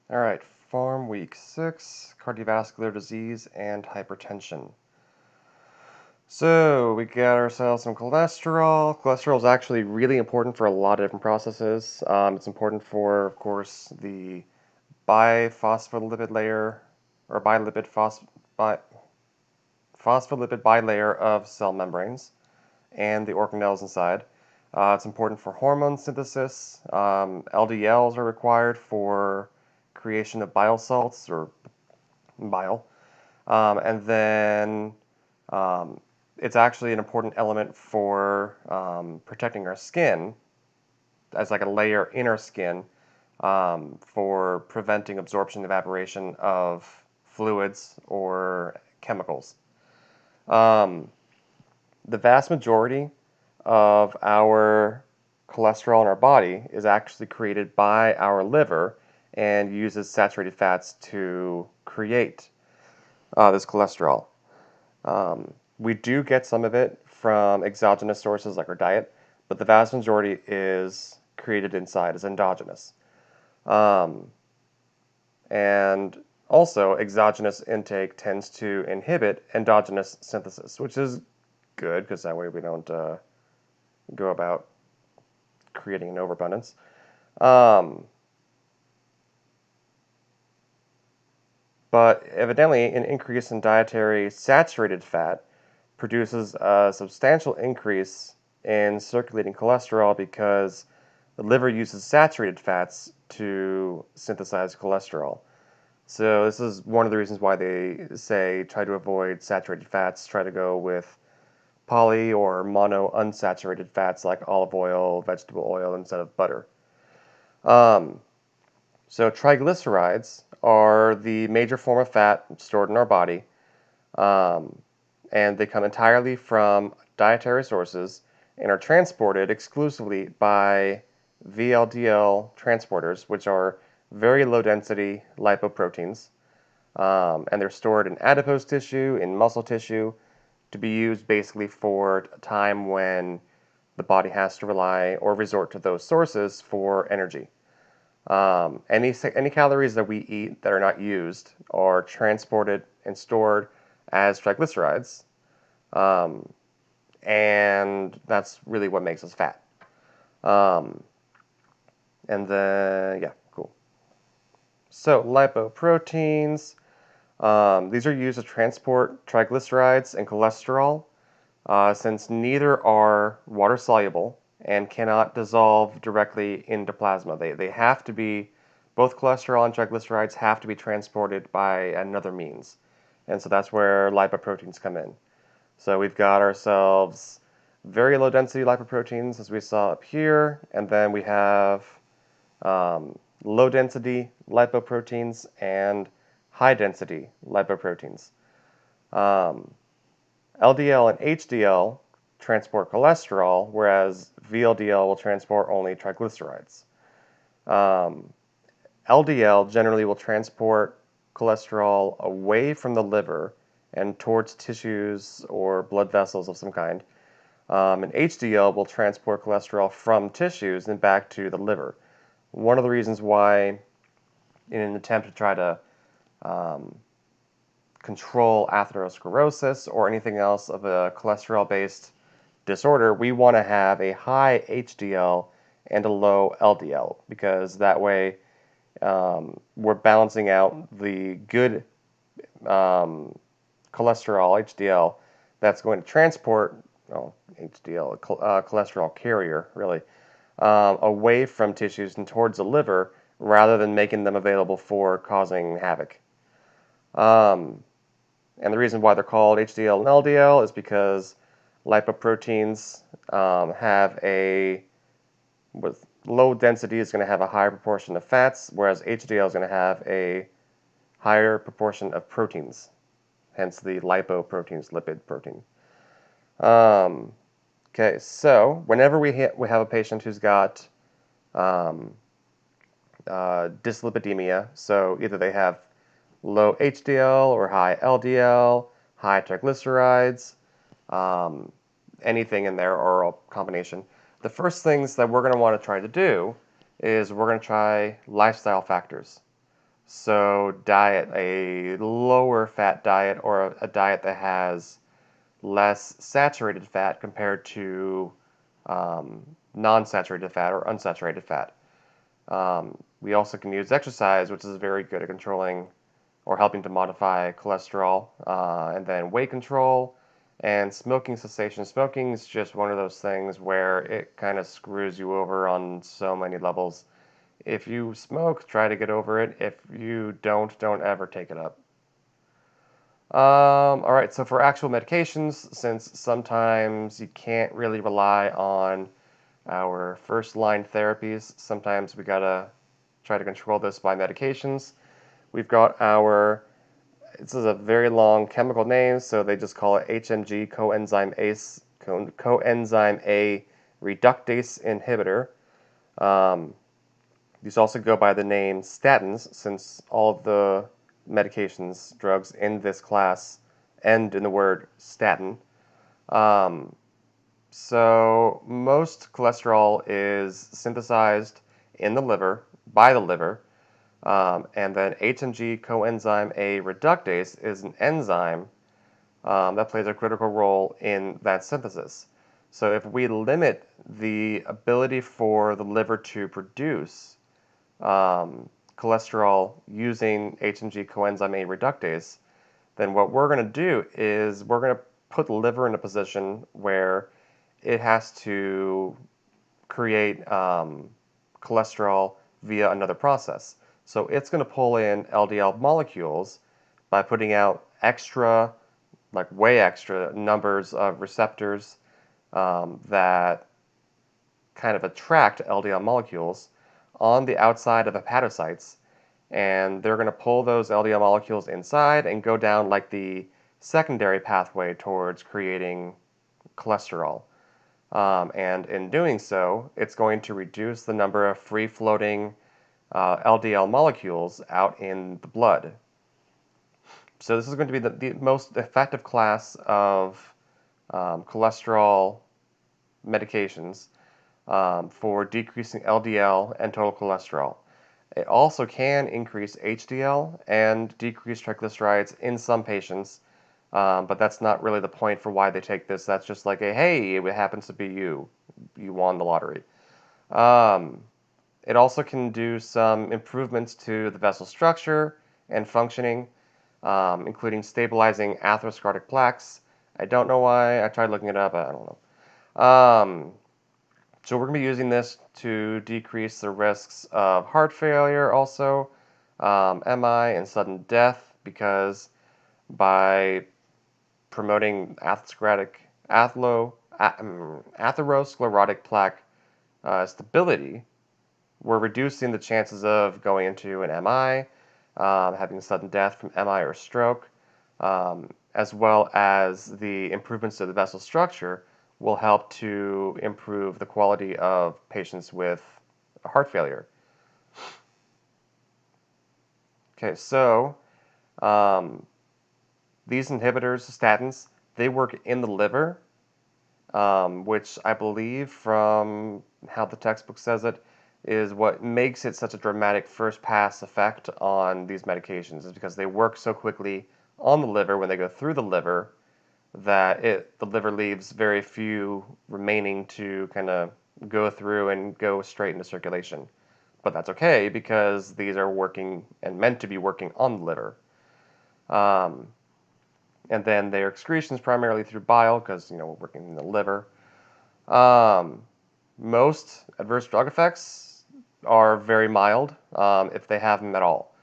All right, Pharm week 6, cardiovascular disease and hypertension. So we got ourselves some cholesterol. Cholesterol is actually really important for a lot of different processes. It's important for, of course, the biphospholipid layer or bi phospholipid bilayer of cell membranes and the organelles inside. It's important for hormone synthesis. LDLs are required for creation of bile salts or bile. And then it's actually an important element for protecting our skin as like a layer in our skin for preventing absorption and evaporation of fluids or chemicals. Um, the vast majority of our cholesterol in our body is actually created by our liver and uses saturated fats to create this cholesterol. We do get some of it from exogenous sources like our diet, but the vast majority is created inside as endogenous. Um, and also, exogenous intake tends to inhibit endogenous synthesis, which is good because that way we don't go about creating an overabundance. Um, but evidently, an increase in dietary saturated fat produces a substantial increase in circulating cholesterol because the liver uses saturated fats to synthesize cholesterol. So this is one of the reasons why they say try to avoid saturated fats, try to go with poly or mono unsaturated fats like olive oil, vegetable oil instead of butter. Um, so triglycerides are the major form of fat stored in our body. Um, and they come entirely from dietary sources and are transported exclusively by VLDL transporters, which are very low density lipoproteins. And they're stored in adipose tissue, in muscle tissue, to be used basically for a time when the body has to rely or resort to those sources for energy. Any calories that we eat that are not used are transported and stored as triglycerides, um, and that's really what makes us fat. Um, and then, yeah, cool. So lipoproteins, these are used to transport triglycerides and cholesterol, since neither are water soluble and cannot dissolve directly into plasma. They have to be, both cholesterol and triglycerides have to be transported by another means. And so that's where lipoproteins come in. So we've got ourselves very low density lipoproteins, as we saw up here, and then we have low density lipoproteins and high density lipoproteins. Um, LDL and HDL transport cholesterol, whereas VLDL will transport only triglycerides. Um, LDL generally will transport cholesterol away from the liver and towards tissues or blood vessels of some kind. And HDL will transport cholesterol from tissues and back to the liver. One of the reasons why, in an attempt to try to um, control atherosclerosis or anything else of a cholesterol-based disorder, we want to have a high HDL and a low LDL because that way we're balancing out the good cholesterol, HDL, that's going to transport, HDL, cholesterol carrier, really, away from tissues and towards the liver rather than making them available for causing havoc. Um, and the reason why they're called HDL and LDL is because lipoproteins have a, with low density, is going to have a higher proportion of fats, whereas HDL is going to have a higher proportion of proteins, hence the lipoproteins, lipid protein. Okay, so whenever we have a patient who's got um, dyslipidemia, so either they have low HDL or high LDL, high triglycerides, um, anything in there or a combination, the first things that we're going to want to try to do is we're going to try lifestyle factors. So diet, a lower fat diet or a diet that has less saturated fat compared to non-saturated fat or unsaturated fat. We also can use exercise, which is very good at controlling or helping to modify cholesterol, and then weight control and smoking cessation. Smoking is just one of those things where it kind of screws you over on so many levels. If you smoke, try to get over it. If you don't ever take it up. All right, so for actual medications, since sometimes you can't really rely on our first line therapies, sometimes we gotta try to control this by medications. We've got our, this is a very long chemical name, so they just call it HMG coenzyme A reductase inhibitor. These also go by the name statins, since all of the medications, drugs in this class end in the word statin. Um, so most cholesterol is synthesized in the liver, by the liver, and then HMG coenzyme A reductase is an enzyme that plays a critical role in that synthesis. So if we limit the ability for the liver to produce cholesterol using HMG coenzyme A reductase, then what we're going to do is we're going to put the liver in a position where it has to create cholesterol via another process. So it's going to pull in LDL molecules by putting out extra, like way extra numbers of receptors that kind of attract LDL molecules on the outside of hepatocytes, and they're going to pull those LDL molecules inside and go down like the secondary pathway towards creating cholesterol. And in doing so, it's going to reduce the number of free-floating LDL molecules out in the blood. So this is going to be the most effective class of cholesterol medications for decreasing LDL and total cholesterol. It also can increase HDL and decrease triglycerides in some patients, but that's not really the point for why they take this. That's just like a, hey, it happens to be you. You won the lottery. It also can do some improvements to the vessel structure and functioning, including stabilizing atherosclerotic plaques. I don't know why. I tried looking it up. I don't know. So we're going to be using this to decrease the risks of heart failure also, MI, and sudden death, because by promoting atherosclerotic plaque stability, we're reducing the chances of going into an MI, having sudden death from MI or stroke, as well as the improvements to the vessel structure will help to improve the quality of patients with heart failure. Okay, so these inhibitors, statins, they work in the liver, which I believe from how the textbook says it is what makes it such a dramatic first pass effect on these medications, is because they work so quickly on the liver when they go through the liver that the liver leaves very few remaining to kind of go through and go straight into circulation. But that's okay because these are working and meant to be working on the liver. And then their excretions primarily through bile because, we're working in the liver. Most adverse drug effects are very mild if they have them at all.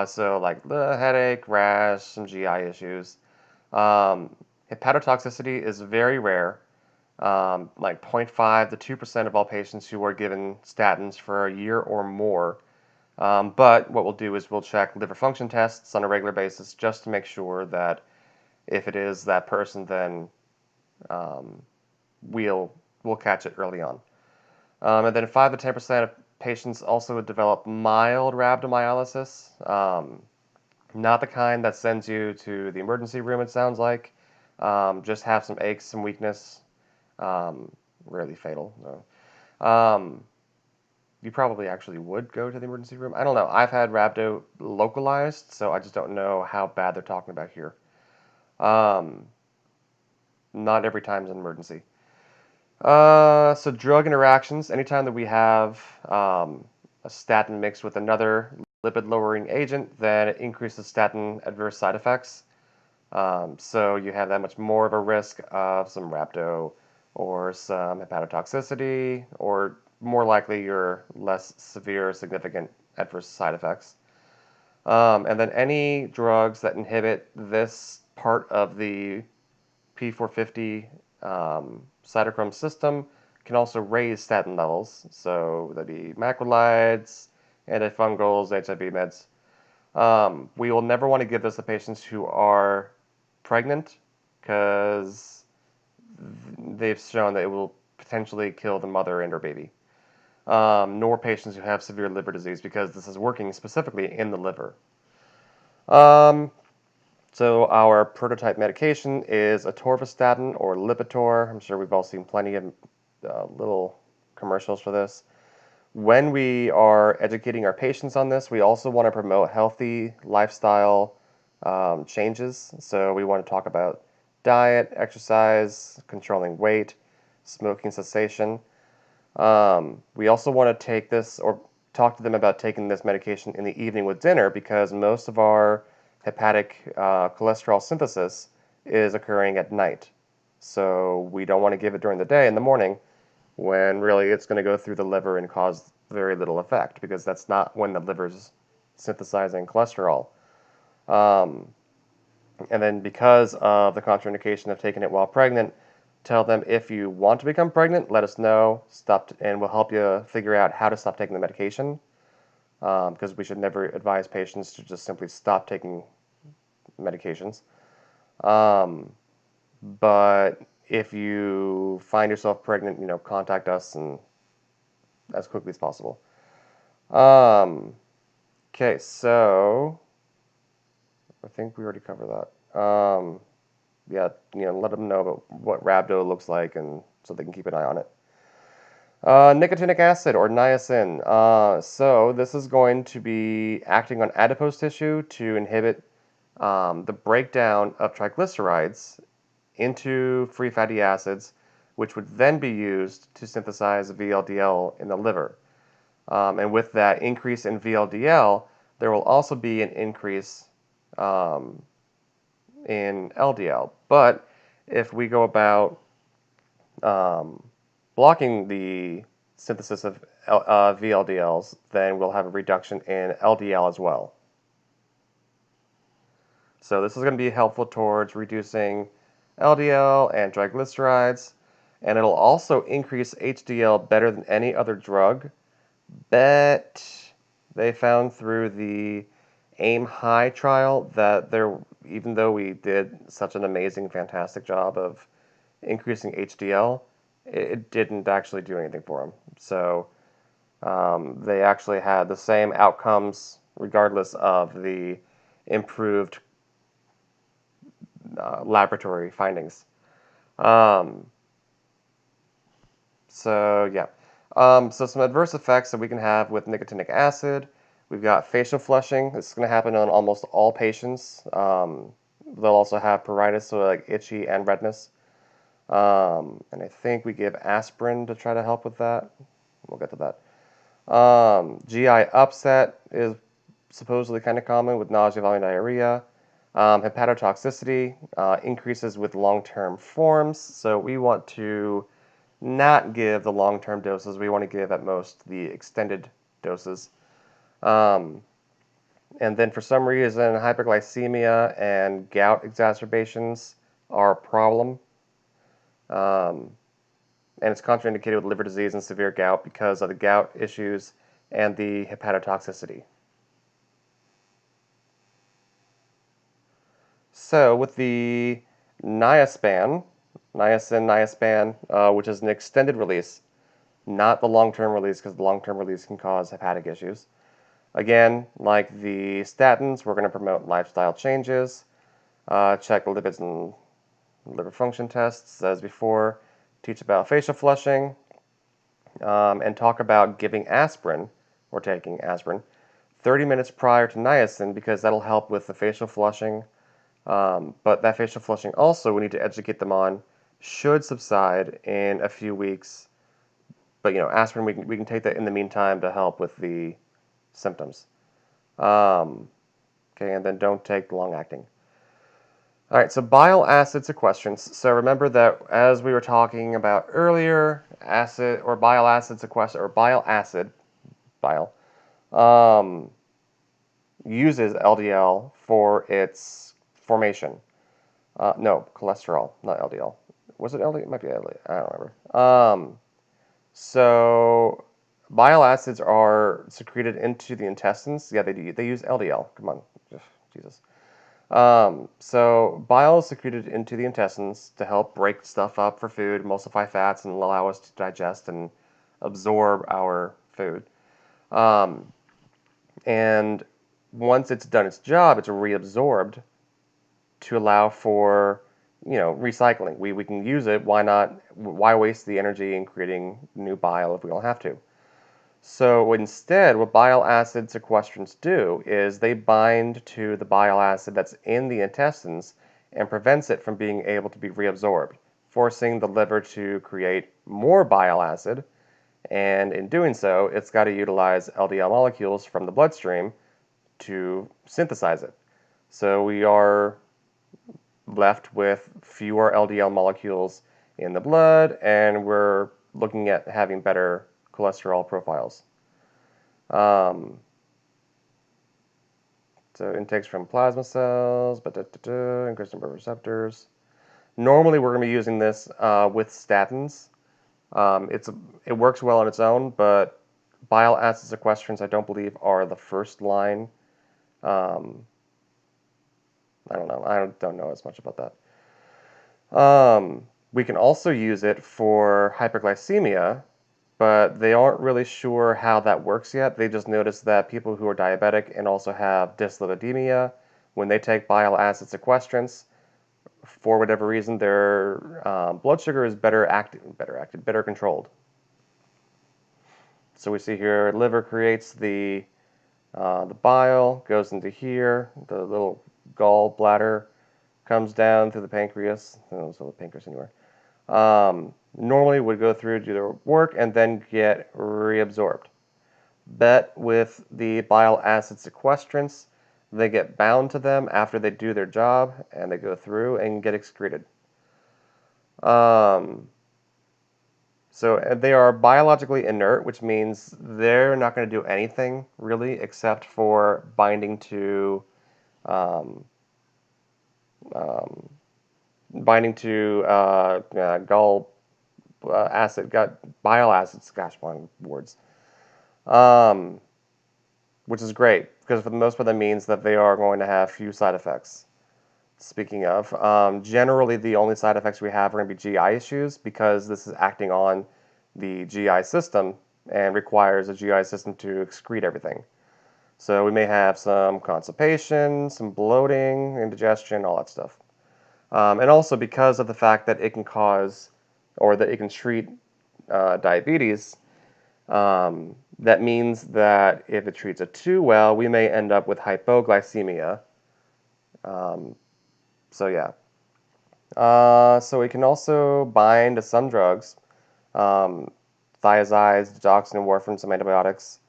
So like the headache, rash, some GI issues. Hepatotoxicity is very rare, like 0.5 to 2% of all patients who are given statins for a year or more. But what we'll do is we'll check liver function tests on a regular basis just to make sure that if it is that person, then we'll catch it early on. And then 5 to 10% of patients also would develop mild rhabdomyolysis, not the kind that sends you to the emergency room, it sounds like. Just have some aches, some weakness, rarely fatal. No. you probably actually would go to the emergency room. I don't know. I've had rhabdo localized, so I just don't know how bad they're talking about here. Um, Not every time is an emergency. So drug interactions, anytime that we have a statin mixed with another lipid-lowering agent, then it increases statin adverse side effects. So you have that much more of a risk of some rhabdo or some hepatotoxicity, or more likely your less severe significant adverse side effects. And then any drugs that inhibit this part of the P450 cytochrome system can also raise statin levels. So that'd be macrolides, antifungals, HIV meds. We will never want to give this to patients who are pregnant because they've shown that it will potentially kill the mother and her baby. Nor patients who have severe liver disease because this is working specifically in the liver. Um, so our prototype medication is atorvastatin or Lipitor. I'm sure we've all seen plenty of little commercials for this. When we are educating our patients on this, we also want to promote healthy lifestyle changes. So we want to talk about diet, exercise, controlling weight, smoking cessation. We also want to take this or talk to them about taking this medication in the evening with dinner because most of our hepatic cholesterol synthesis is occurring at night. So we don't want to give it during the day in the morning when really it's going to go through the liver and cause very little effect because that's not when the liver's synthesizing cholesterol. Um, and then because of the contraindication of taking it while pregnant, tell them if you want to become pregnant, let us know. And we'll help you figure out how to stop taking the medication. Because we should never advise patients to just simply stop taking medications. Um, but if you find yourself pregnant, contact us and as quickly as possible. Okay, so I think we already covered that. Yeah, let them know about what rhabdo looks like, and so they can keep an eye on it. Nicotinic acid or niacin. So this is going to be acting on adipose tissue to inhibit the breakdown of triglycerides into free fatty acids, which would then be used to synthesize VLDL in the liver. And with that increase in VLDL, there will also be an increase um, in LDL. But if we go about um, blocking the synthesis of VLDLs, then we'll have a reduction in LDL as well. So this is going to be helpful towards reducing LDL and triglycerides, and it'll also increase HDL better than any other drug. But they found through the AIM High trial that even though we did such an amazing, fantastic job of increasing HDL, it didn't actually do anything for them. So they actually had the same outcomes regardless of the improved laboratory findings. Um, so yeah. So some adverse effects that we can have with nicotinic acid. We've got facial flushing. This is going to happen on almost all patients. They'll also have pruritus, so like itchy and redness. And I think we give aspirin to try to help with that. We'll get to that. GI upset is supposedly kind of common with nausea, vomiting, diarrhea. Hepatotoxicity increases with long-term forms, so we want to not give the long-term doses. We want to give at most the extended doses. Um, and then for some reason, hyperglycemia and gout exacerbations are a problem. Um, and it's contraindicated with liver disease and severe gout because of the gout issues and the hepatotoxicity. So with the niaspan, which is an extended release, not the long-term release because the long-term release can cause hepatic issues. Again, like the statins, we're going to promote lifestyle changes, check lipids and liver function tests as before, teach about facial flushing, and talk about giving aspirin, or taking aspirin, 30 minutes prior to niacin because that'll help with the facial flushing. But that facial flushing also, we need to educate them on, should subside in a few weeks. But aspirin, we can take that in the meantime to help with the symptoms. Okay, and then don't take long acting. All right, so bile acid sequestrants. So remember that as we were talking about earlier, acid or bile acid sequester or bile um, uses LDL for its formation. No, cholesterol, not LDL. Was it LDL? It might be LDL. I don't remember. So bile acids are secreted into the intestines. Yeah, they do. They use LDL. Come on, Jesus. So bile is secreted into the intestines to help break stuff up for food, emulsify fats, and allow us to digest and absorb our food. Um, and once it's done its job, it's reabsorbed to allow for recycling. We can use it. Why not? Why waste the energy in creating new bile if we don't have to? So instead, what bile acid sequestrants do is they bind to the bile acid that's in the intestines and prevents it from being able to be reabsorbed, forcing the liver to create more bile acid. And in doing so, it's got to utilize LDL molecules from the bloodstream to synthesize it. So we are left with fewer LDL molecules in the blood, and we're looking at having better cholesterol profiles. So intakes from plasma cells, increased number of receptors. Normally, we're going to be using this with statins. It works well on its own, but bile acid sequestrants, I don't believe, are the first line. I don't know. I don't know as much about that. We can also use it for hyperglycemia, but they aren't really sure how that works yet. They just noticed that people who are diabetic and also have dyslipidemia, when they take bile acid sequestrants, for whatever reason, their blood sugar is better controlled. So we see here, liver creates the bile, goes into here, the little gallbladder comes down through the pancreas. I don't know the pancreas anywhere. Normally would go through, do their work, and then get reabsorbed. But with the bile acid sequestrants, they get bound to them after they do their job, and they go through and get excreted. So they are biologically inert, which means they're not going to do anything really except for binding to um, um, gall bile acids. Gosh, long words. Which is great because for the most part that means that they are going to have few side effects. Speaking of, generally the only side effects we have are going to be GI issues because this is acting on the GI system and requires a GI system to excrete everything. So we may have some constipation, some bloating, indigestion, all that stuff. And also because of the fact that it can cause or that it can treat diabetes, that means that if it treats it too well, we may end up with hypoglycemia. So yeah. So it can also bind to some drugs, thiazides, digoxin, and warfarin, some antibiotics.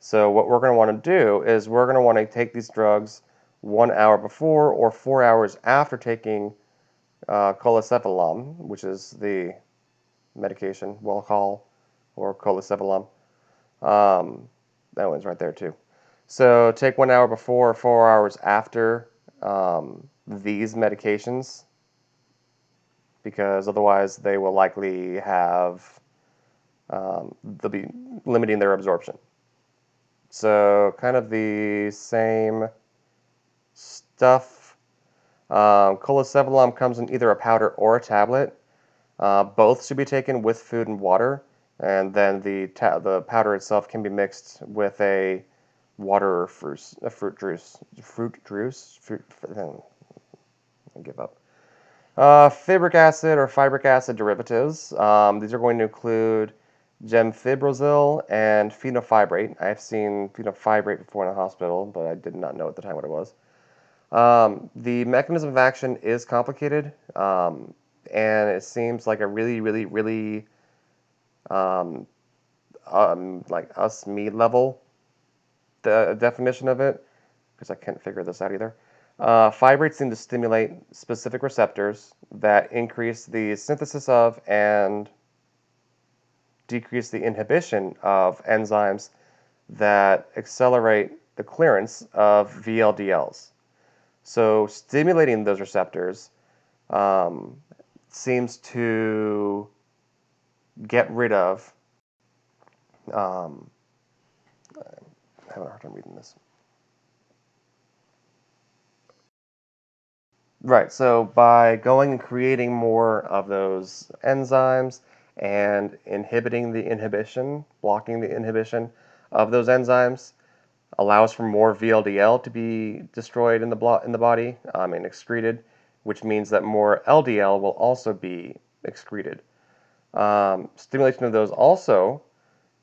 So what we're going to want to do is we're going to want to take these drugs 1 hour before or 4 hours after taking colesevelam, which is the medication we'll call, or colesevelam. That one's right there too. So take 1 hour before or 4 hours after these medications, because otherwise they will likely have, they'll be limiting their absorption. So kind of the same stuff. Colesevelam comes in either a powder or a tablet. Both should be taken with food and water, and then the powder itself can be mixed with a water or fruit juice. I give up. Fibric acid or fibric acid derivatives. These are going to include gemfibrozil, and fenofibrate. I've seen fenofibrate before in a hospital, but I did not know at the time what it was. The mechanism of action is complicated, and it seems like a really, really, really um, like us me level definition of it, because I can't figure this out either. Fibrates seem to stimulate specific receptors that increase the synthesis of and decrease the inhibition of enzymes that accelerate the clearance of VLDLs. So stimulating those receptors um, seems to get rid of. I'm having a hard time reading this. Right, so by going and creating more of those enzymes and inhibiting the inhibition, blocking the inhibition of those enzymes, allows for more VLDL to be destroyed in the body and excreted, which means that more LDL will also be excreted. Stimulation of those also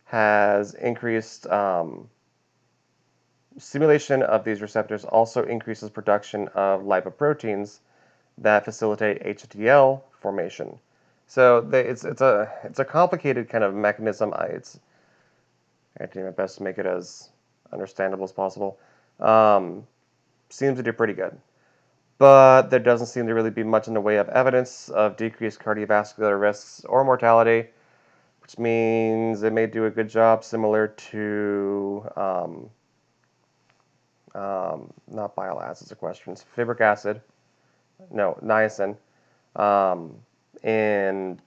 has increased. Stimulation of these receptors also increases production of lipoproteins that facilitate HDL formation. So it's a complicated kind of mechanism. I do my best to make it as understandable as possible. Um, Seems to do pretty good, but there doesn't seem to really be much in the way of evidence of decreased cardiovascular risks or mortality, which means it may do a good job, similar to not bile acids, questions, fibric acid, no, niacin, um, in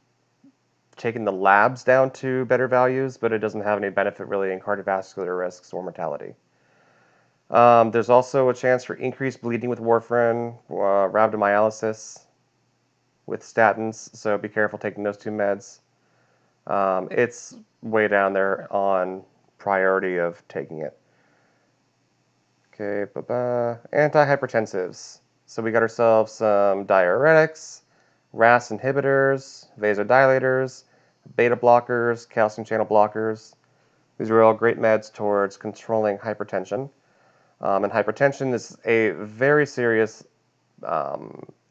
taking the labs down to better values, but it doesn't have any benefit really in cardiovascular risks or mortality. There's also a chance for increased bleeding with warfarin, rhabdomyolysis with statins, so be careful taking those two meds. It's way down there on priority of taking it. Okay, antihypertensives. So we got ourselves some diuretics, RAS inhibitors, vasodilators, beta blockers, calcium channel blockers. These are all great meds towards controlling hypertension. And hypertension is a very serious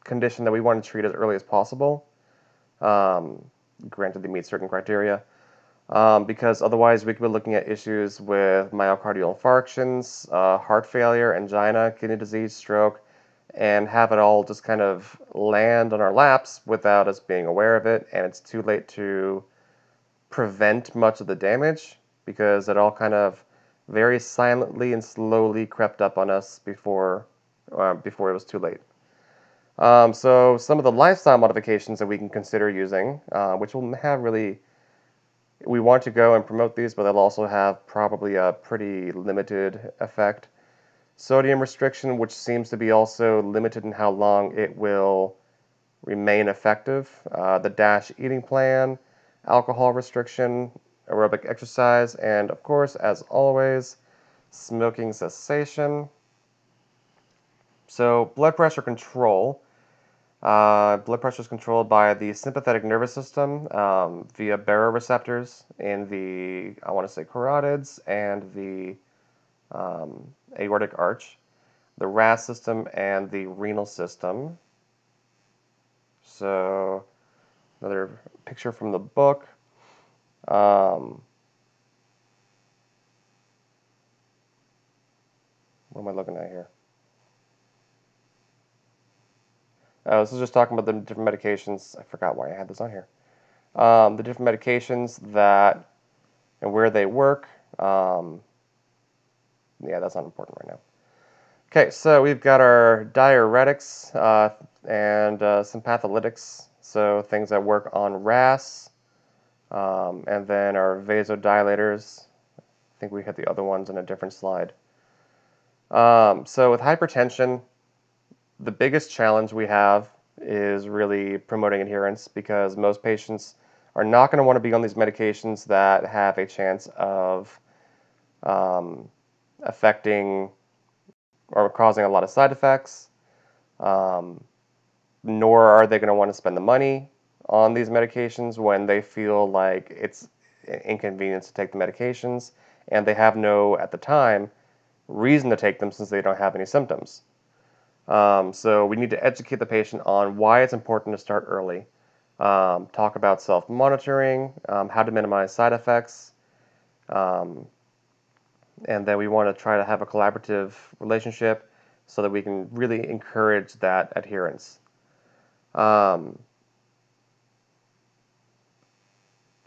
condition that we want to treat as early as possible. Granted, they meet certain criteria. Because otherwise we could be looking at issues with myocardial infarctions, heart failure, angina, kidney disease, stroke, and have it all just kind of land on our laps without us being aware of it, and it's too late to prevent much of the damage because it all kind of very silently and slowly crept up on us before it was too late. So some of the lifestyle modifications that we can consider using, which will have really we want to go and promote these, but they'll also have probably a pretty limited effect. Sodium restriction, which seems to be also limited in how long it will remain effective. The DASH eating plan, alcohol restriction, aerobic exercise, and of course, as always, smoking cessation. So blood pressure control. Blood pressure is controlled by the sympathetic nervous system via baroreceptors in the, I want to say, carotids and the aortic arch, the RAS system, and the renal system. So, another picture from the book. What am I looking at here? This is just talking about the different medications. I forgot why I had this on here. The different medications that and where they work. Yeah, that's not important right now. Okay, so we've got our diuretics and some patholytics, so things that work on RAS, and then our vasodilators. I think we had the other ones in a different slide. So with hypertension, the biggest challenge we have is really promoting adherence because most patients are not going to want to be on these medications that have a chance of affecting or causing a lot of side effects, nor are they going to want to spend the money on these medications when they feel like inconvenience to take the medications, and they have no, at the time, reason to take them since they don't have any symptoms. So we need to educate the patient on why it's important to start early. Talk about self-monitoring, how to minimize side effects, um, and then we want to try to have a collaborative relationship so that we can really encourage that adherence. Um,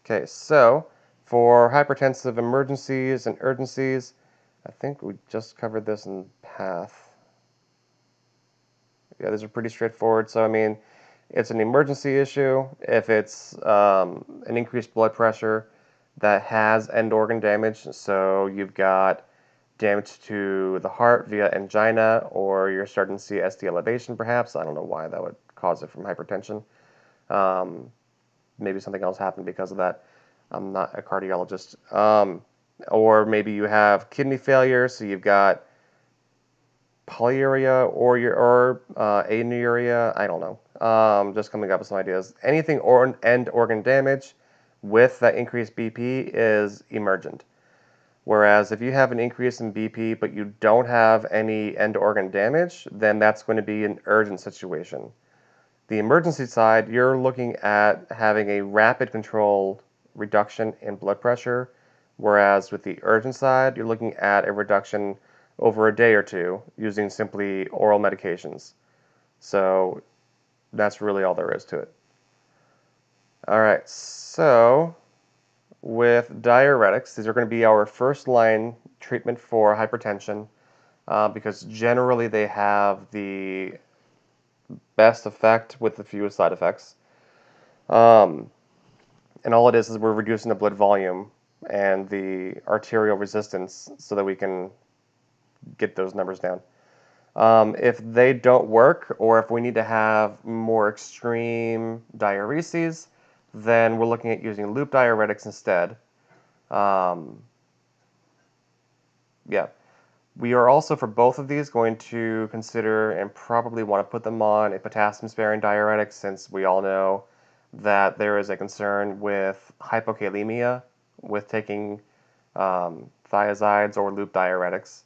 okay, so for hypertensive emergencies and urgencies, I think we just covered this in PATH. Yeah, these are pretty straightforward. So, I mean, it's an emergency issue if it's an increased blood pressure that has end organ damage. So you've got damage to the heart via angina, or you're starting to see ST elevation perhaps. I don't know why that would cause it from hypertension. Maybe something else happened because of that. I'm not a cardiologist. Or maybe you have kidney failure, so you've got polyuria or anuria. I don't know. Just coming up with some ideas. Anything or end organ damage with that increased BP is emergent. Whereas if you have an increase in BP but you don't have any end organ damage, then that's going to be an urgent situation. The emergency side, you're looking at having a rapid controlled reduction in blood pressure, whereas with the urgent side, you're looking at a reduction over a day or two using simply oral medications. So that's really all there is to it. All right, so with diuretics, these are going to be our first line treatment for hypertension because generally they have the best effect with the fewest side effects. And all it is we're reducing the blood volume and the arterial resistance so that we can get those numbers down. If they don't work, or if we need to have more extreme diureses, then we're looking at using loop diuretics instead. Yeah. We are also, for both of these, going to consider and probably want to put them on a potassium-sparing diuretic, since we all know that there is a concern with hypokalemia with taking thiazides or loop diuretics.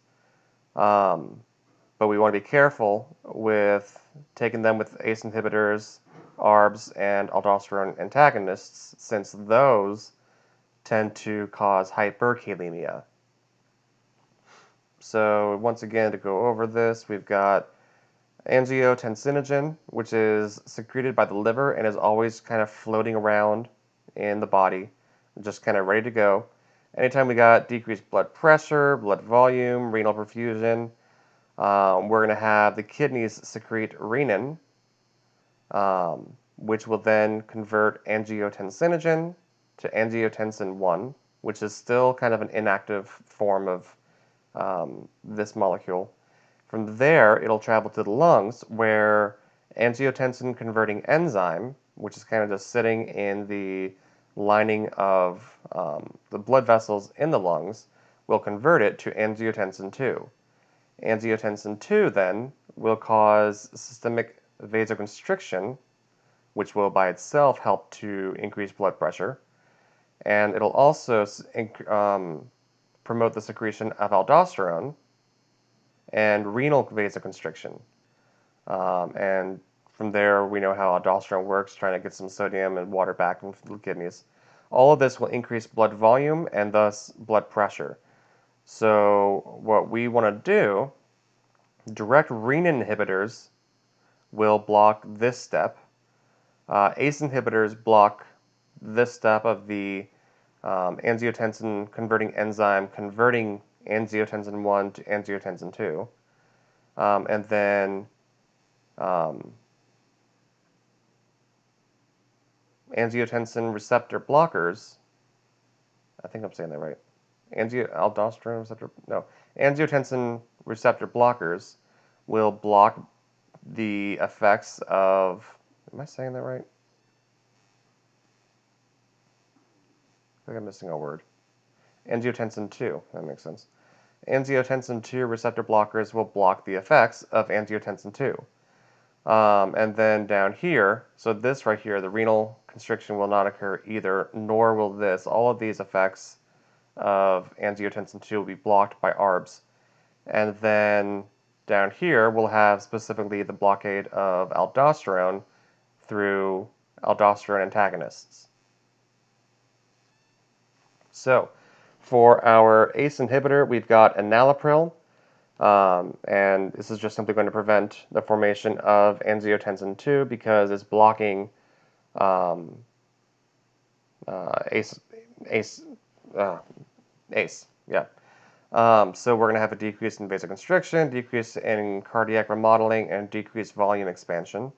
But we want to be careful with taking them with ACE inhibitors, ARBs, and aldosterone antagonists, since those tend to cause hyperkalemia. So once again, to go over this, we've got angiotensinogen, which is secreted by the liver and is always kind of floating around in the body, just kind of ready to go. Anytime we got decreased blood pressure, blood volume, renal perfusion, we're going to have the kidneys secrete renin, which will then convert angiotensinogen to angiotensin 1, which is still kind of an inactive form of this molecule. From there, it'll travel to the lungs, where angiotensin converting enzyme, which is kind of just sitting in the lining of the blood vessels in the lungs, will convert it to angiotensin 2. Angiotensin 2 then will cause systemic vasoconstriction, which will by itself help to increase blood pressure, and it'll also promote the secretion of aldosterone and renal vasoconstriction. And from there, we know how aldosterone works, trying to get some sodium and water back into the kidneys. All of this will increase blood volume and thus blood pressure. So what we want to do, direct renin inhibitors will block this step. ACE inhibitors block this step of the angiotensin converting enzyme converting angiotensin 1 to angiotensin 2. And then angiotensin receptor blockers, I think I'm saying that right. Aldosterone receptor, no. Angiotensin receptor blockers will block the effects of, am I saying that right? I think I'm missing a word. Angiotensin 2, that makes sense. Angiotensin 2 receptor blockers will block the effects of angiotensin 2. And then down here, so this right here, the renal vasoconstriction will not occur either, nor will this. All of these effects of angiotensin II will be blocked by ARBs. And then down here, we'll have specifically the blockade of aldosterone through aldosterone antagonists. So, for our ACE inhibitor, we've got enalapril, and this is just simply going to prevent the formation of angiotensin II because it's blocking ACE, ACE, ACE, yeah. So we're going to have a decrease in vasoconstriction, decrease in cardiac remodeling, and decreased volume expansion.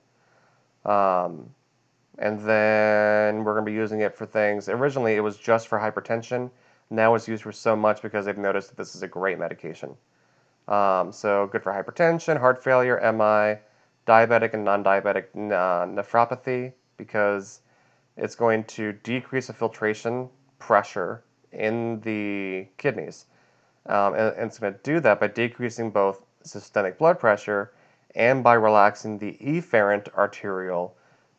And then we're going to be using it for things. Originally, it was just for hypertension. Now it's used for so much because they've noticed that this is a great medication. So good for hypertension, heart failure, MI, diabetic and non-diabetic nephropathy, because it's going to decrease the filtration pressure in the kidneys. And it's going to do that by decreasing both systemic blood pressure and by relaxing the efferent arteriole,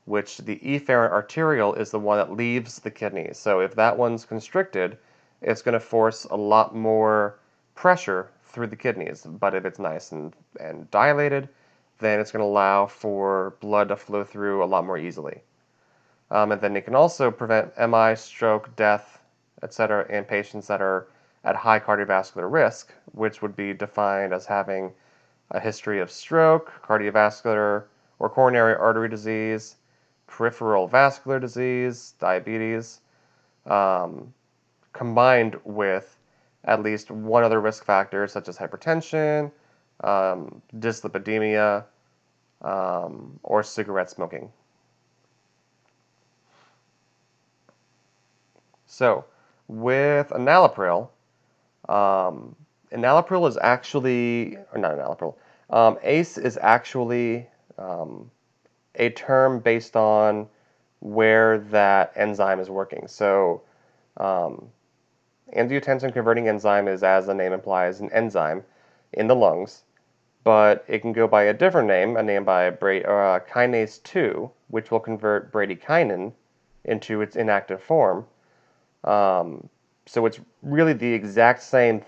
which the efferent arteriole is the one that leaves the kidney. So if that one's constricted, it's going to force a lot more pressure through the kidneys. But if it's nice and dilated, then it's going to allow for blood to flow through a lot more easily. And then it can also prevent MI, stroke, death, etc. in patients that are at high cardiovascular risk, which would be defined as having a history of stroke, cardiovascular or coronary artery disease, peripheral vascular disease, diabetes, combined with at least one other risk factor, such as hypertension, dyslipidemia, or cigarette smoking. So, with enalapril, enalapril is actually, or not enalapril, ACE is actually a term based on where that enzyme is working. So, angiotensin converting enzyme is, as the name implies, an enzyme in the lungs, but it can go by a different name, a name by kinase 2, which will convert bradykinin into its inactive form. So it's really the exact same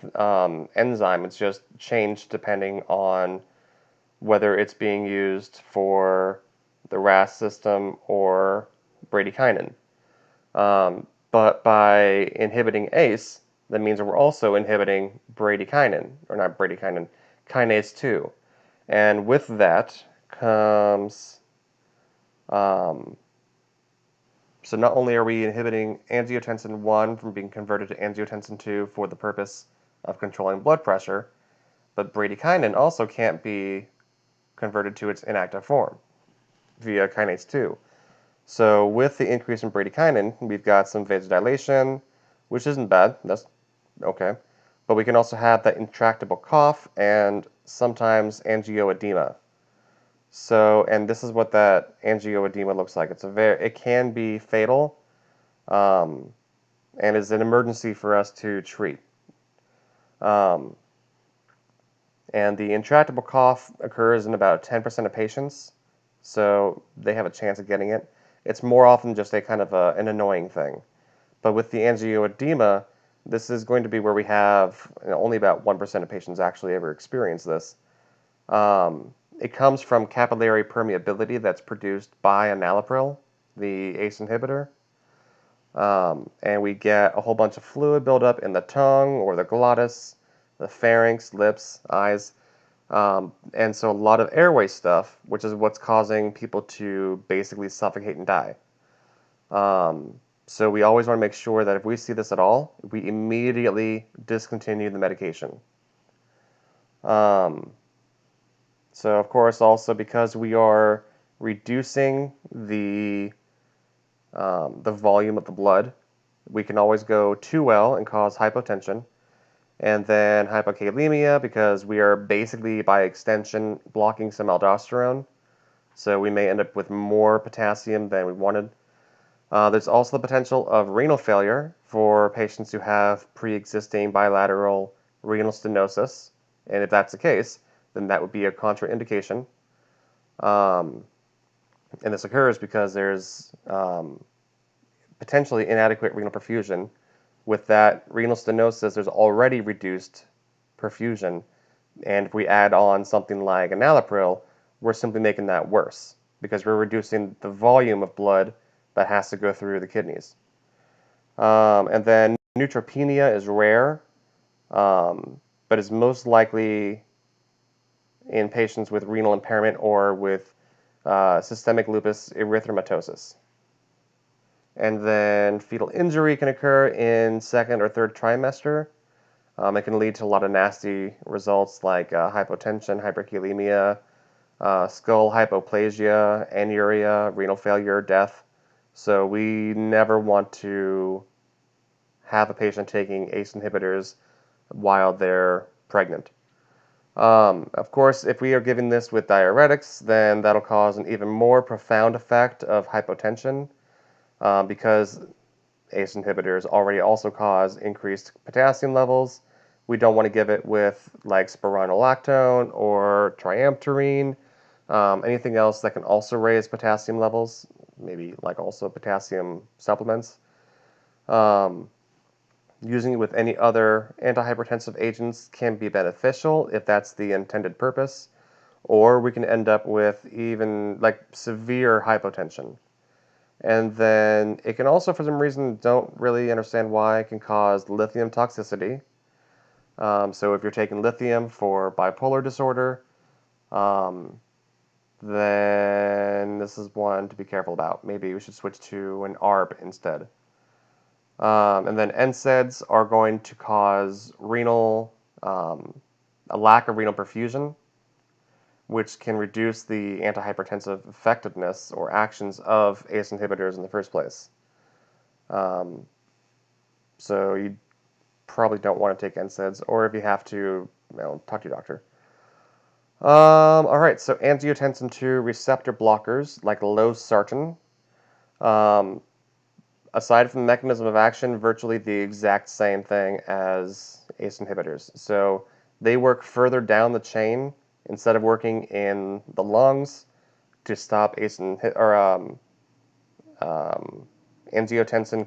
enzyme, it's just changed depending on whether it's being used for the RAS system or bradykinin. But by inhibiting ACE, that means that we're also inhibiting bradykinin, or not bradykinin, kinase 2. And with that comes, so not only are we inhibiting angiotensin 1 from being converted to angiotensin 2 for the purpose of controlling blood pressure, but bradykinin also can't be converted to its inactive form via kinase 2. So with the increase in bradykinin, we've got some vasodilation, which isn't bad, that's okay. But we can also have that intractable cough and sometimes angioedema. So, and this is what that angioedema looks like. It can be fatal, and is an emergency for us to treat. And the intractable cough occurs in about 10% of patients, so they have a chance of getting it. It's more often just a kind of an annoying thing. But with the angioedema, this is going to be where we have only about 1% of patients actually ever experience this. It comes from capillary permeability that's produced by enalapril, the ACE inhibitor. And we get a whole bunch of fluid buildup in the tongue or the glottis, the pharynx, lips, eyes. And so a lot of airway stuff, which is what's causing people to basically suffocate and die. So we always want to make sure that if we see this at all, we immediately discontinue the medication. So of course, also because we are reducing the volume of the blood, we can always go too well and cause hypotension, and then hypokalemia because we are basically by extension blocking some aldosterone, so we may end up with more potassium than we wanted. There's also the potential of renal failure for patients who have pre-existing bilateral renal stenosis, and if that's the case, then that would be a contraindication. And this occurs because there's potentially inadequate renal perfusion. With that renal stenosis, there's already reduced perfusion, and if we add on something like enalapril, we're simply making that worse because we're reducing the volume of blood that has to go through the kidneys. And then neutropenia is rare, but is most likely in patients with renal impairment or with systemic lupus erythematosus. And then fetal injury can occur in second or third trimester. It can lead to a lot of nasty results like hypotension, hyperkalemia, skull hypoplasia, anuria, renal failure, death. So we never want to have a patient taking ACE inhibitors while they're pregnant. Of course, if we are giving this with diuretics, then that'll cause an even more profound effect of hypotension because ACE inhibitors already also cause increased potassium levels. We don't want to give it with like spironolactone or triamterene, anything else that can also raise potassium levels, maybe like also potassium supplements. Using it with any other antihypertensive agents can be beneficial if that's the intended purpose, or we can end up with even like severe hypotension. And then it can also, for some reason, don't really understand why, it can cause lithium toxicity. So if you're taking lithium for bipolar disorder, then this is one to be careful about. Maybe we should switch to an ARB instead. And then NSAIDs are going to cause a lack of renal perfusion, which can reduce the antihypertensive effectiveness or actions of ACE inhibitors in the first place. So you probably don't want to take NSAIDs, or if you have to, talk to your doctor. All right, so angiotensin II receptor blockers like losartan. Aside from the mechanism of action, virtually the exact same thing as ACE inhibitors. So they work further down the chain instead of working in the lungs to stop angiotensin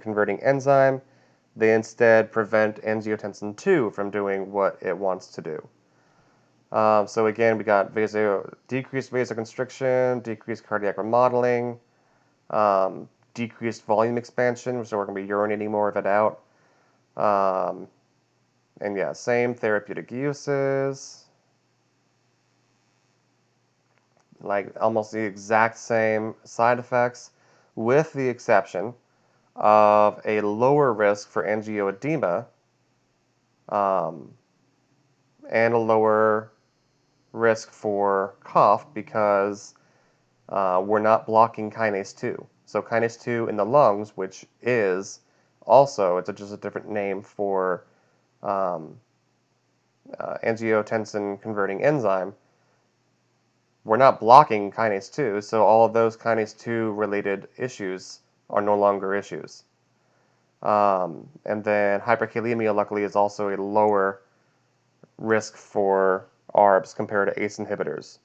converting enzyme. They instead prevent angiotensin II from doing what it wants to do. So again, we got decreased vasoconstriction, decreased cardiac remodeling, decreased volume expansion, so we're going to be urinating more of it out. And yeah, same therapeutic uses. Like almost the exact same side effects, with the exception of a lower risk for angioedema and a lower risk for cough because we're not blocking kinase 2. So kinase 2 in the lungs, which is also, it's just a different name for angiotensin converting enzyme, we're not blocking kinase 2, so all of those kinase 2 related issues are no longer issues. And then hyperkalemia, luckily, is also a lower risk for ARBs compared to ACE inhibitors.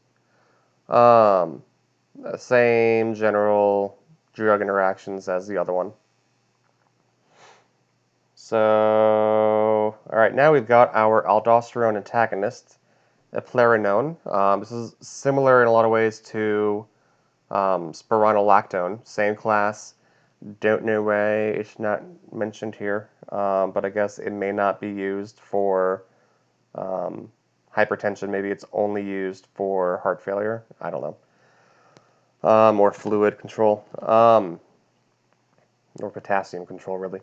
Same general drug interactions as the other one. So, all right, now we've got our aldosterone antagonist, eplerenone. This is similar in a lot of ways to spironolactone, same class. Don't know why it's not mentioned here, but I guess it may not be used for hypertension. Maybe it's only used for heart failure. I don't know. Or fluid control, or potassium control, really.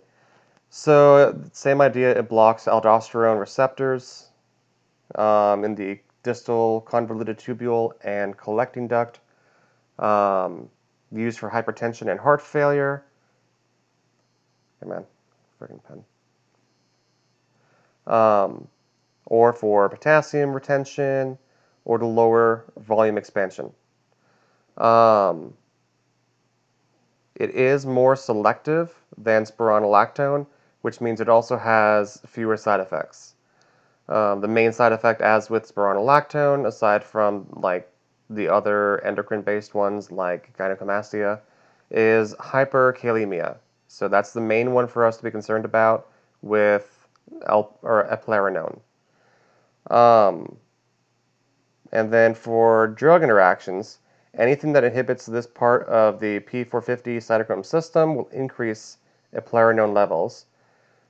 So, same idea, it blocks aldosterone receptors in the distal convoluted tubule and collecting duct, used for hypertension and heart failure. Come on, freaking pen. Or for potassium retention, or to lower volume expansion. It is more selective than spironolactone, which means it also has fewer side effects. The main side effect, as with spironolactone, aside from like the other endocrine-based ones like gynecomastia, is hyperkalemia. So that's the main one for us to be concerned about with eplerenone. Um, and then for drug interactions, anything that inhibits this part of the P450 cytochrome system will increase eplerenone levels.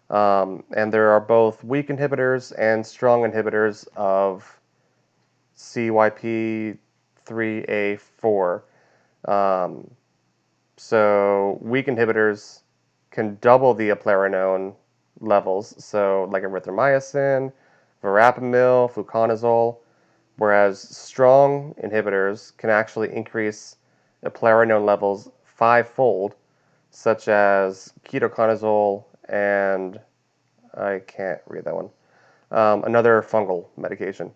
And there are both weak inhibitors and strong inhibitors of CYP3A4. Um, so weak inhibitors can double the eplerenone levels, so like erythromycin, verapamil, fluconazole, whereas strong inhibitors can actually increase eplerenone levels fivefold, such as ketoconazole and I can't read that one. Another fungal medication.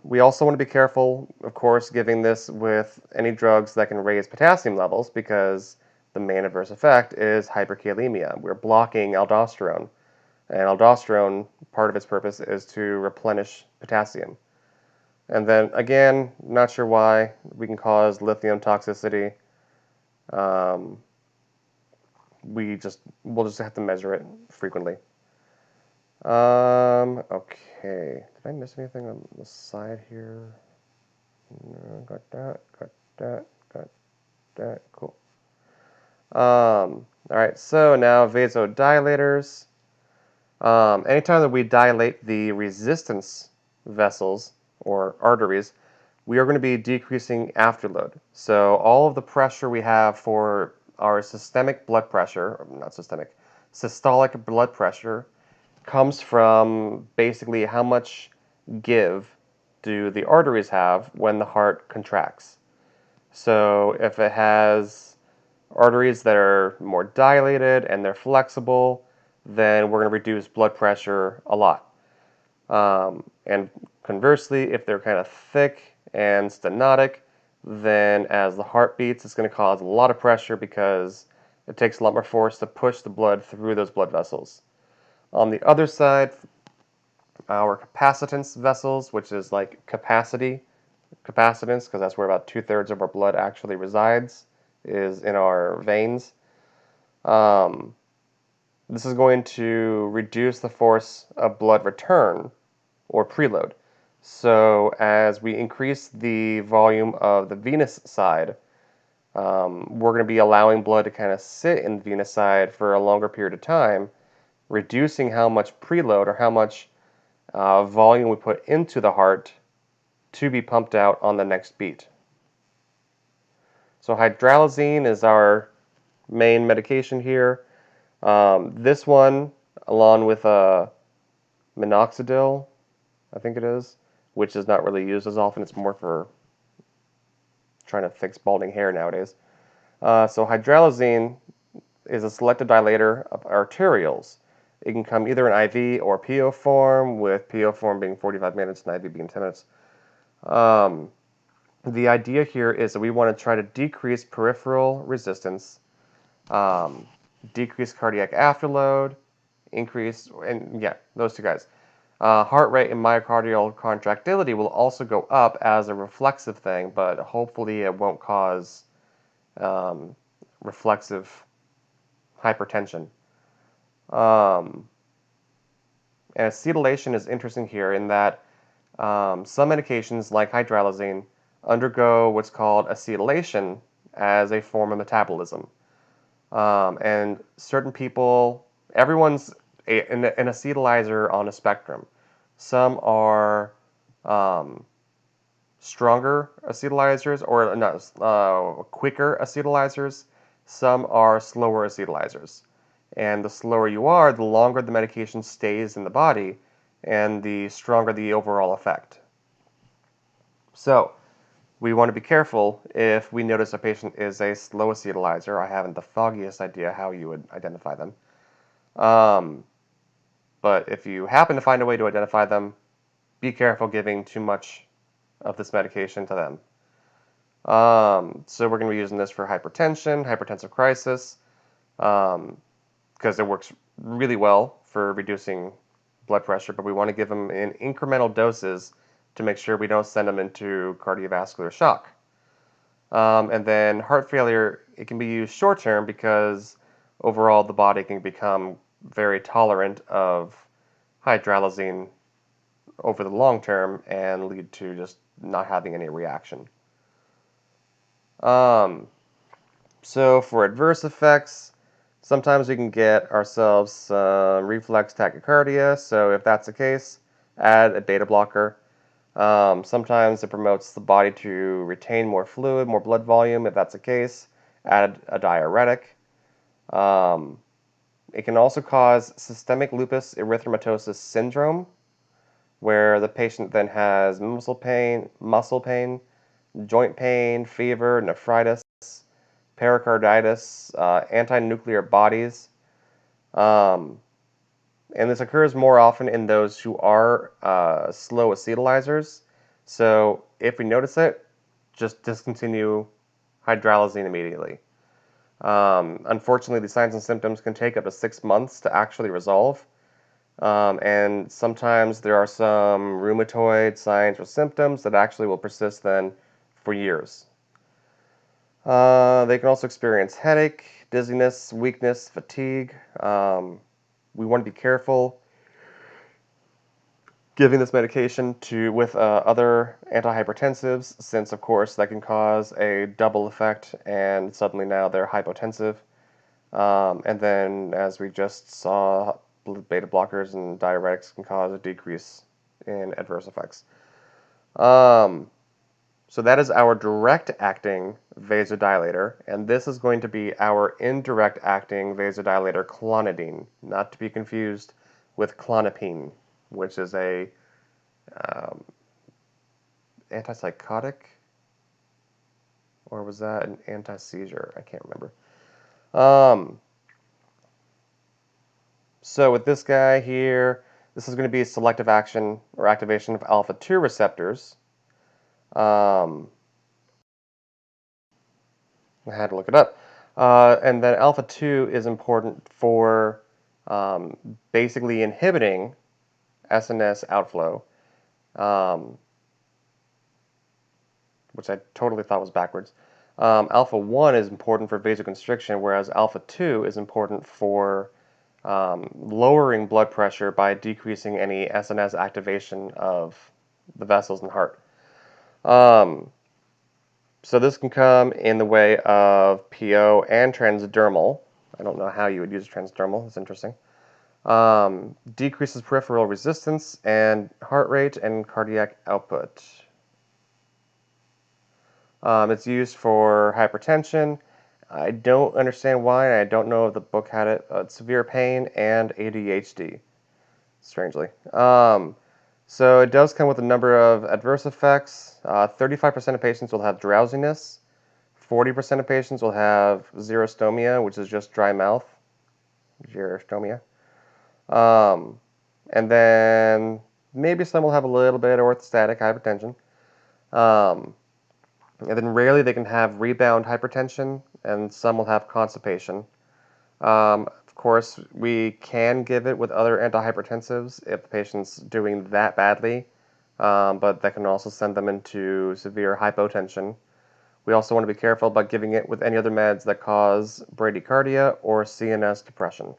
We also want to be careful, of course, giving this with any drugs that can raise potassium levels because the main adverse effect is hyperkalemia. We're blocking aldosterone, and aldosterone, part of its purpose is to replenish potassium. And then again, not sure why we can cause lithium toxicity. Um, we'll just have to measure it frequently. Okay. Did I miss anything on the side here? No, got that, got that. Cool. All right, so now vasodilators. Anytime that we dilate the resistance vessels or arteries, we are going to be decreasing afterload. So all of the pressure we have for our systemic blood pressure, or not systemic, systolic blood pressure, comes from basically how much give do the arteries have when the heart contracts. So if it has arteries that are more dilated and they're flexible, then we're going to reduce blood pressure a lot. And conversely, if they're kind of thick and stenotic, then as the heart beats, it's going to cause a lot of pressure because it takes a lot more force to push the blood through those blood vessels. On the other side, our capacitance vessels, which is like capacitance, because that's where about 2/3 of our blood actually resides, is in our veins. Um, this is going to reduce the force of blood return or preload. So as we increase the volume of the venous side, we're going to be allowing blood to kind of sit in the venous side for a longer period of time, reducing how much preload or how much volume we put into the heart to be pumped out on the next beat. So hydralazine is our main medication here. This one, along with minoxidil, I think it is, which is not really used as often. It's more for trying to fix balding hair nowadays. So hydralazine is a selective dilator of arterioles. It can come either in IV or PO form, with PO form being 45 minutes and IV being 10 minutes. The idea here is that we want to try to decrease peripheral resistance, decrease cardiac afterload, increase, and yeah, those two guys. Heart rate and myocardial contractility will also go up as a reflexive thing, but hopefully it won't cause reflexive hypertension. And acetylation is interesting here in that some medications like hydralazine undergo what's called acetylation as a form of metabolism. And certain people, everyone's an acetylizer on a spectrum. Some are stronger acetylizers or not quicker acetylizers. Some are slower acetylizers. And the slower you are, the longer the medication stays in the body and the stronger the overall effect. So, we want to be careful if we notice a patient is a slow acetylizer. I haven't the foggiest idea how you would identify them. But if you happen to find a way to identify them, be careful giving too much of this medication to them. So we're going to be using this for hypertension, hypertensive crisis, because it works really well for reducing blood pressure, but we want to give them in incremental doses to make sure we don't send them into cardiovascular shock. And then heart failure, it can be used short term because overall the body can become very tolerant of hydralazine over the long term and lead to just not having any reaction. So for adverse effects, sometimes we can get ourselves some reflex tachycardia. So if that's the case, add a beta blocker. Sometimes it promotes the body to retain more fluid, more blood volume. If that's the case, add a diuretic. It can also cause systemic lupus erythematosus syndrome, where the patient then has muscle pain, joint pain, fever, nephritis, pericarditis, anti-nuclear bodies. And this occurs more often in those who are slow acetalizers. So if we notice it, just discontinue hydralazine immediately. Unfortunately, the signs and symptoms can take up to 6 months to actually resolve. And sometimes there are some rheumatoid signs or symptoms that actually will persist then for years. They can also experience headache, dizziness, weakness, fatigue. We want to be careful giving this medication with other antihypertensives, since of course that can cause a double effect, and suddenly now they're hypotensive. And then, as we just saw, beta blockers and diuretics can cause a decrease in adverse effects. So that is our direct-acting vasodilator, and this is going to be our indirect-acting vasodilator, clonidine, not to be confused with clonopine, which is a antipsychotic, or was that an anti-seizure? I can't remember. So with this guy here, this is going to be selective action or activation of alpha-2 receptors. I had to look it up. And then alpha-2 is important for basically inhibiting SNS outflow, which I totally thought was backwards. Alpha-1 is important for vasoconstriction, whereas alpha-2 is important for lowering blood pressure by decreasing any SNS activation of the vessels in the heart. So this can come in the way of PO and transdermal. I don't know how you would use transdermal. It's interesting. Decreases peripheral resistance and heart rate and cardiac output. It's used for hypertension. I don't understand why. I don't know if the book had it. Severe pain and ADHD, strangely. So it does come with a number of adverse effects. 35% of patients will have drowsiness. 40% of patients will have xerostomia, which is just dry mouth. Xerostomia. And then maybe some will have a little bit of orthostatic hypertension. And then rarely they can have rebound hypertension, and some will have constipation. Of course, we can give it with other antihypertensives if the patient's doing that badly, but that can also send them into severe hypotension. We also want to be careful about giving it with any other meds that cause bradycardia or CNS depression.